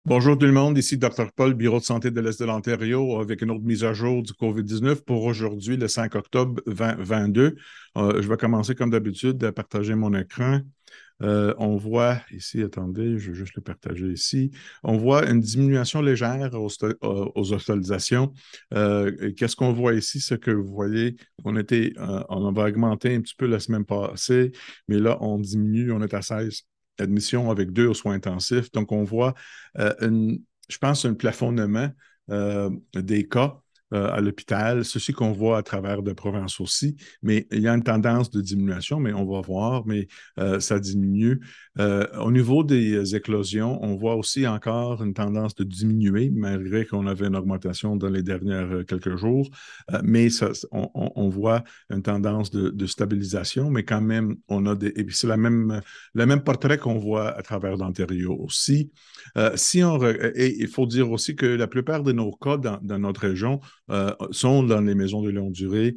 Bonjour tout le monde, ici Dr Paul, Bureau de santé de l'Est de l'Ontario, avec une autre mise à jour du COVID-19 pour aujourd'hui, le 5 octobre 2022. Je vais commencer comme d'habitude à partager mon écran. On voit ici, attendez, je vais juste le partager ici. On voit une diminution légère aux hospitalisations. Qu'est-ce qu'on voit ici? C'est que vous voyez, on va augmenter un petit peu la semaine passée, mais là, on diminue, on est à 16 admissions avec 2 aux soins intensifs. Donc, on voit, je pense, un plafonnement des cas à l'hôpital, ceci qu'on voit à travers de Provence aussi, mais il y a une tendance de diminution, mais on va voir, mais ça diminue. Au niveau des éclosions, on voit aussi encore une tendance de diminuer, malgré qu'on avait une augmentation dans les derniers quelques jours, mais on voit une tendance de stabilisation, mais quand même, on a des, et puis c'est le même portrait qu'on voit à travers l'Ontario aussi. Et il faut dire aussi que la plupart de nos cas dans notre région sont dans les maisons de longue durée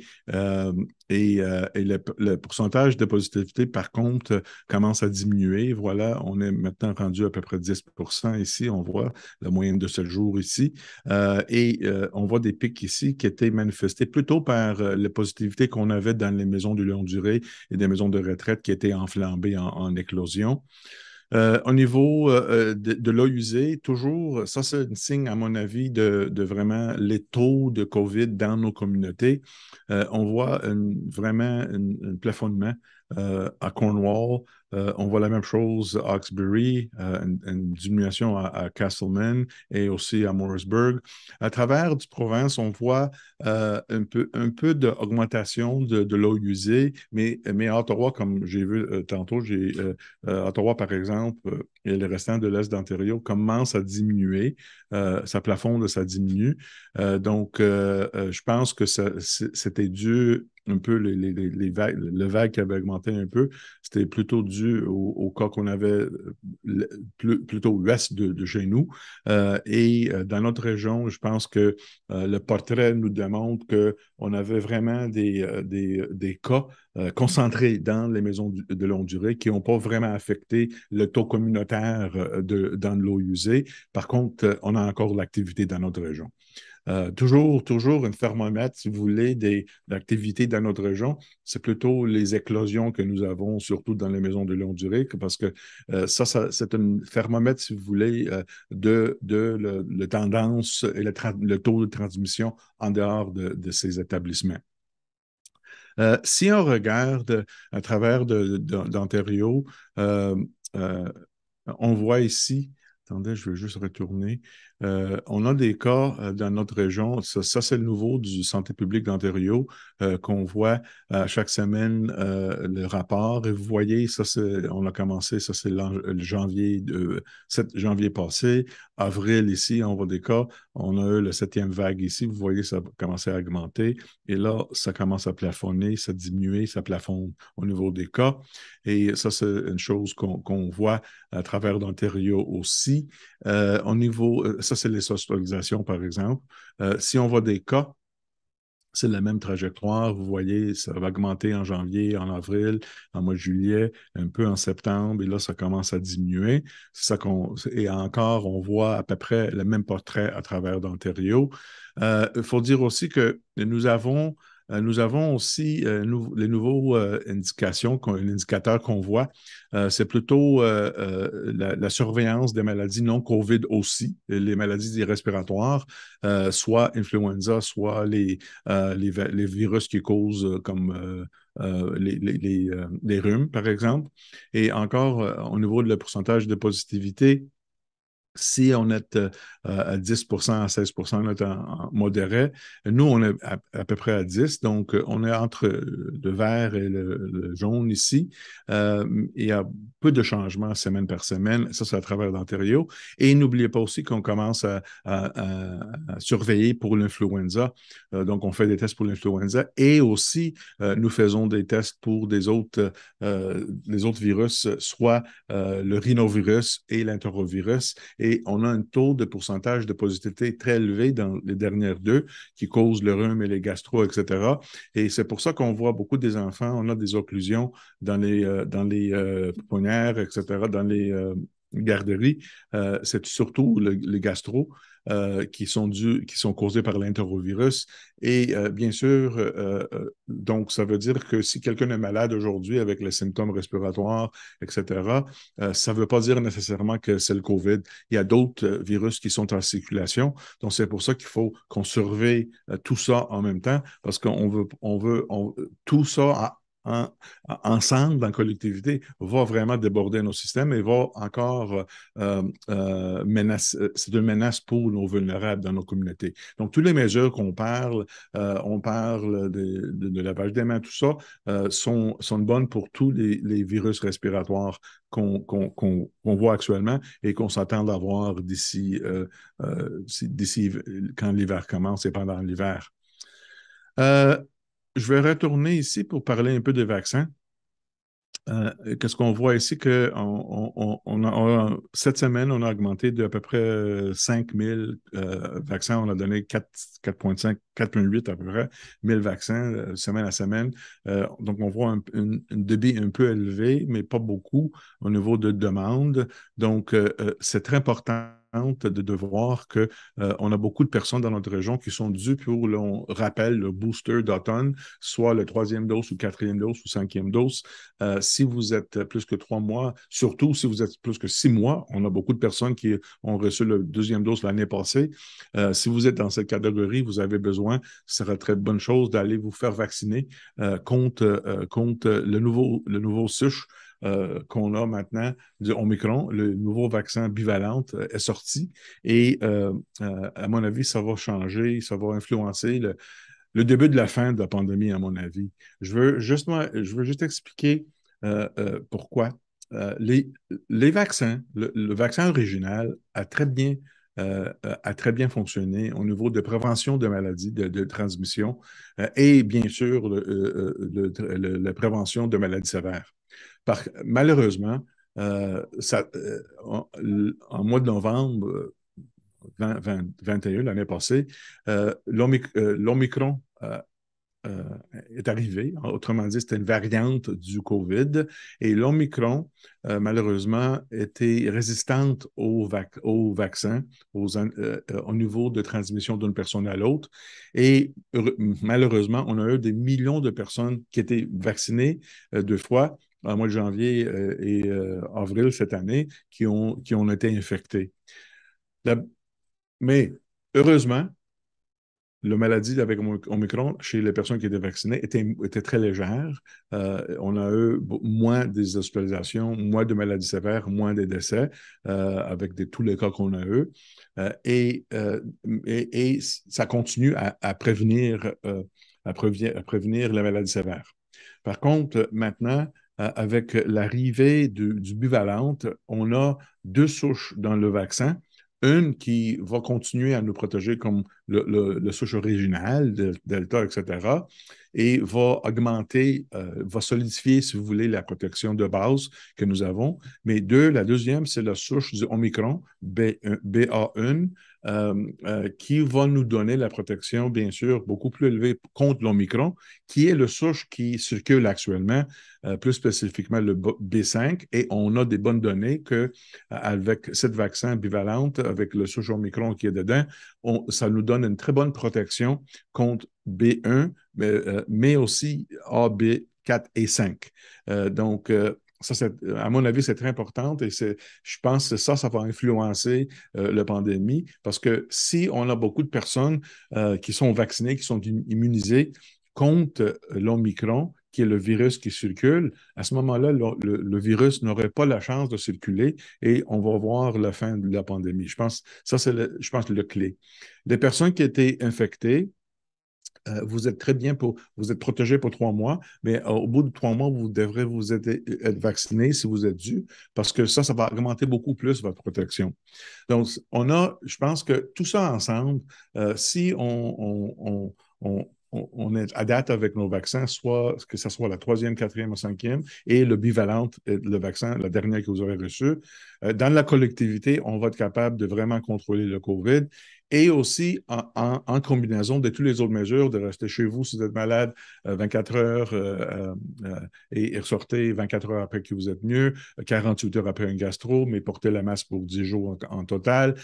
et le pourcentage de positivité, par contre, commence à diminuer. Voilà, on est maintenant rendu à peu près 10% ici. On voit la moyenne de 7 jours ici. On voit des pics ici qui étaient manifestés plutôt par la positivité qu'on avait dans les maisons de longue durée et des maisons de retraite qui étaient enflammées en éclosion. Au niveau de l'eau usée, toujours, ça c'est un signe, à mon avis, de vraiment les taux de COVID dans nos communautés. On voit vraiment un plafonnement à Cornwall. On voit la même chose à Hawkesbury, une diminution à Castleman et aussi à Morrisburg. À travers du province, on voit un peu d'augmentation de l'eau usée, mais à Ottawa, comme j'ai vu tantôt, Ottawa, par exemple, et le restant de l'Est d'Ontario commence à diminuer. Ça plafonne, ça diminue. Je pense que c'était dû un peu les vagues, le vague qui avait augmenté un peu, c'était plutôt dû au cas qu'on avait plutôt ouest de chez nous. Dans notre région, je pense que le portrait nous démontre qu'on avait vraiment des cas concentrés dans les maisons de longue durée qui n'ont pas vraiment affecté le taux communautaire dans l'eau usée. Par contre, on a encore de l'activité dans notre région. Toujours une thermomètre, si vous voulez, d'activités dans notre région. C'est plutôt les éclosions que nous avons, surtout dans les maisons de longue durée, parce que c'est un thermomètre, si vous voulez, de tendance et le taux de transmission en dehors de ces établissements. Si on regarde à travers d'Ontario, euh, euh, on voit ici, attendez, je vais juste retourner. On a des cas dans notre région. Ça c'est le nouveau du Santé publique d'Ontario qu'on voit chaque semaine le rapport. Et vous voyez, on a commencé, ça c'est le janvier 7 janvier passé. Avril ici, on voit des cas. On a eu le septième vague ici. Vous voyez, ça a commencé à augmenter. Et là, ça commence à plafonner, ça diminue, ça plafonne au niveau des cas. Et ça, c'est une chose qu'on voit à travers l'Ontario aussi. Ça, c'est les hospitalisations, par exemple. Si on voit des cas, c'est la même trajectoire. Vous voyez, ça va augmenter en janvier, en avril, en mois de juillet, un peu en septembre, et là, ça commence à diminuer. Et encore, on voit à peu près le même portrait à travers l'Ontario. Il faut dire aussi que nous avons aussi les nouveaux indicateurs qu'on voit. C'est plutôt la surveillance des maladies non COVID aussi, les maladies respiratoires, soit influenza, soit les virus qui causent les rhumes, par exemple. Et encore, au niveau de le pourcentage de positivité, si on est à 10%, à 16%, on est en modéré. Nous, on est à peu près à 10, donc on est entre le vert et le jaune ici. Il y a peu de changements semaine par semaine. Ça, c'est à travers l'Ontario. Et n'oubliez pas aussi qu'on commence à surveiller pour l'influenza. Donc, on fait des tests pour l'influenza et aussi, nous faisons des tests pour les autres virus, soit le rhinovirus et l'enterovirus. Et on a un taux de pourcentage de positivité très élevé dans les dernières deux qui causent le rhume et les gastro, etc. Et c'est pour ça qu'on voit beaucoup des enfants, on a des occlusions dans les pouponnières, etc., garderie, c'est surtout les gastro qui sont causés par l'interovirus. Et bien sûr, donc ça veut dire que si quelqu'un est malade aujourd'hui avec les symptômes respiratoires, etc., ça ne veut pas dire nécessairement que c'est le COVID. Il y a d'autres virus qui sont en circulation. Donc c'est pour ça qu'il faut qu'on surveille tout ça en même temps parce tout ça en, ensemble, en collectivité, va vraiment déborder nos systèmes et va encore c'est une menace pour nos vulnérables dans nos communautés. Donc, toutes les mesures on parle de lavage des mains, tout ça, sont bonnes pour tous les virus respiratoires qu'on voit actuellement et qu'on s'attend d'avoir d'ici quand l'hiver commence et pendant l'hiver. Euh, je vais retourner ici pour parler un peu des vaccins. Qu'est-ce qu'on voit ici? Cette semaine, on a augmenté de à peu près 5 000 vaccins. On a donné 4,5, 4,8 à peu près 1000 vaccins semaine à semaine. Donc, on voit une débit un peu élevé, mais pas beaucoup au niveau de demande. Donc, c'est très important de voir que on a beaucoup de personnes dans notre région qui sont dues pour, on rappelle, le booster d'automne, soit le troisième dose ou quatrième dose ou cinquième dose. Si vous êtes plus que 3 mois, surtout si vous êtes plus que 6 mois, on a beaucoup de personnes qui ont reçu la deuxième dose l'année passée. Si vous êtes dans cette catégorie, vous avez besoin, ce serait très bonne chose d'aller vous faire vacciner contre le nouveau souche qu'on a maintenant du Omicron. Le nouveau vaccin bivalent est sorti et à mon avis, ça va changer, ça va influencer le début de la fin de la pandémie, à mon avis. Je veux juste expliquer pourquoi. Les vaccins, le vaccin original a très bien fonctionné au niveau de prévention de maladies, de transmission et bien sûr la prévention de maladies sévères. Malheureusement, en mois de novembre 2021, l'année passée, l'Omicron euh, est arrivé. Autrement dit, c'était une variante du COVID. Et l'Omicron, malheureusement, était résistante au vaccin, au niveau de transmission d'une personne à l'autre. Et malheureusement, on a eu des millions de personnes qui étaient vaccinées 2 fois en mois de janvier et avril cette année qui ont été infectées. La- mais heureusement, la maladie avec Omicron chez les personnes qui étaient vaccinées était très légère. On a eu moins des hospitalisations, moins de maladies sévères, moins de décès avec tous les cas qu'on a eus. Et ça continue à prévenir, à prévenir la maladie sévère. Par contre, maintenant, avec l'arrivée du bivalente, on a 2 souches dans le vaccin. Une qui va continuer à nous protéger comme le souche original, Delta, etc., et va augmenter, va solidifier, si vous voulez, la protection de base que nous avons. Mais la deuxième, c'est la souche du Omicron, BA1, qui va nous donner la protection, bien sûr, beaucoup plus élevée contre l'Omicron, qui est le souche qui circule actuellement, plus spécifiquement le B5, et on a des bonnes données que avec cette vaccin bivalente, avec le souche Omicron qui est dedans, ça nous donne une très bonne protection contre B1, mais aussi A, B, 4 et 5. Donc, ça, à mon avis, c'est très important et je pense que ça va influencer la pandémie parce que si on a beaucoup de personnes qui sont vaccinées, qui sont immunisées contre l'Omicron, qui est le virus qui circule, à ce moment-là, le virus n'aurait pas la chance de circuler et on va voir la fin de la pandémie. Je pense ça, je pense, le clé. Les personnes qui étaient infectées, vous êtes très bien vous êtes protégé pour 3 mois, mais au bout de 3 mois, vous devrez être vacciné si vous êtes dû, parce que ça va augmenter beaucoup plus votre protection. Donc, je pense que tout ça ensemble, si on est à date avec nos vaccins, soit que ce soit la troisième, quatrième ou cinquième, et le bivalent, le vaccin, la dernière que vous aurez reçu, dans la collectivité, on va être capable de vraiment contrôler le COVID et aussi en combinaison de toutes les autres mesures, de rester chez vous si vous êtes malade 24 heures et ressortez 24 heures après que vous êtes mieux, 48 heures après un gastro, mais portez la masque pour 10 jours en total.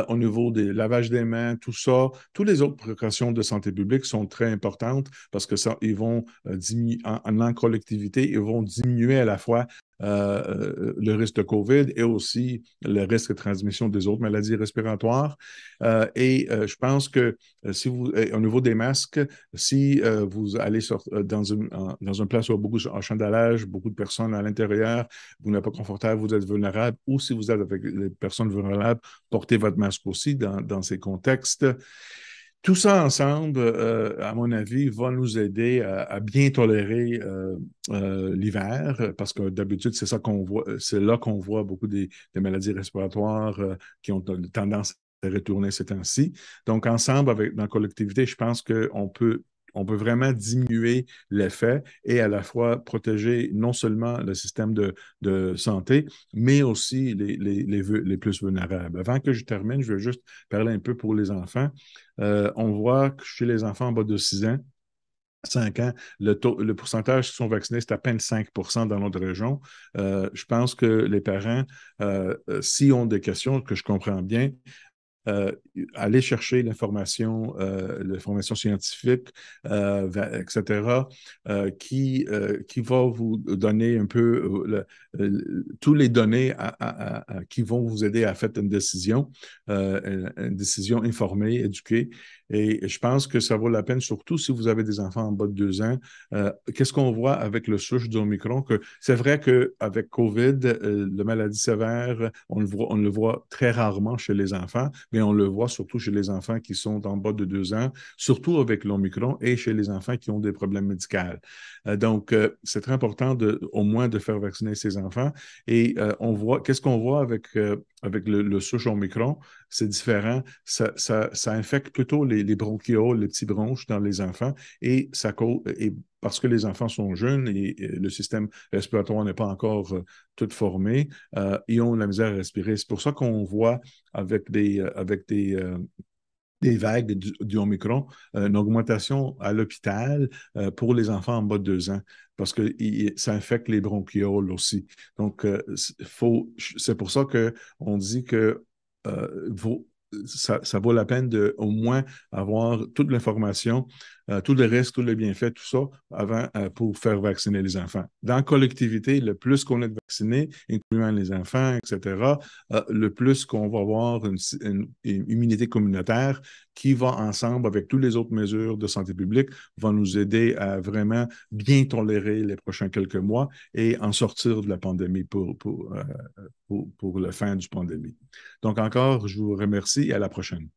Au niveau des lavages des mains, tout ça, toutes les autres précautions de santé publique sont très importantes parce que ça, ils vont diminuer en collectivité, ils vont diminuer à la fois le risque de COVID et aussi le risque de transmission des autres maladies respiratoires. Je pense que si vous, au niveau des masques, si vous allez dans une place où il y a beaucoup de chandalage, beaucoup de personnes à l'intérieur, vous n'êtes pas confortable, vous êtes vulnérable, ou si vous êtes avec les personnes vulnérables, portez votre masque aussi dans ces contextes. Tout ça ensemble, à mon avis, va nous aider à bien tolérer l'hiver, parce que d'habitude, c'est ça qu'on voit, c'est là qu'on voit beaucoup des maladies respiratoires qui ont tendance à retourner ces temps-ci. Donc, ensemble, dans la collectivité, je pense qu'on peut vraiment diminuer l'effet et à la fois protéger non seulement le système de santé, mais aussi les plus vulnérables. Avant que je termine, je veux juste parler un peu pour les enfants. On voit que chez les enfants en bas de 6 ans, 5 ans, le pourcentage qui sont vaccinés, c'est à peine 5 dans notre région. Je pense que les parents, s'ils ont des questions, que je comprends bien, euh, aller chercher l'information scientifique, etc., qui va vous donner un peu tous les données qui vont vous aider à faire une décision informée, éduquée. Et je pense que ça vaut la peine, surtout si vous avez des enfants en bas de 2 ans. Qu'est-ce qu'on voit avec le souche du Omicron? Que c'est vrai qu'avec COVID, la maladie sévère, on le voit très rarement chez les enfants, mais on le voit surtout chez les enfants qui sont en bas de 2 ans, surtout avec l'Omicron et chez les enfants qui ont des problèmes médicaux. Donc, c'est très important au moins de faire vacciner ces enfants. Et qu'est-ce qu'on voit avec le souche Omicron? C'est différent. Ça infecte plutôt les bronchioles, les petits bronches dans les enfants et parce que les enfants sont jeunes et le système respiratoire n'est pas encore tout formé, ils ont de la misère à respirer. C'est pour ça qu'on voit avec des vagues du Omicron, une augmentation à l'hôpital pour les enfants en bas de 2 ans, parce que ça infecte les bronchioles aussi. Donc, c'est pour ça qu'on dit que ça vaut la peine de au moins avoir toute l'information, tous les risques, tous les bienfaits, tout ça, avant pour faire vacciner les enfants. Dans la collectivité, le plus qu'on est vacciné, incluant les enfants, etc., le plus qu'on va avoir une immunité communautaire qui va ensemble avec toutes les autres mesures de santé publique, va nous aider à vraiment bien tolérer les prochains quelques mois et en sortir de la pandémie pour la fin du pandémie. Donc encore, je vous remercie et à la prochaine.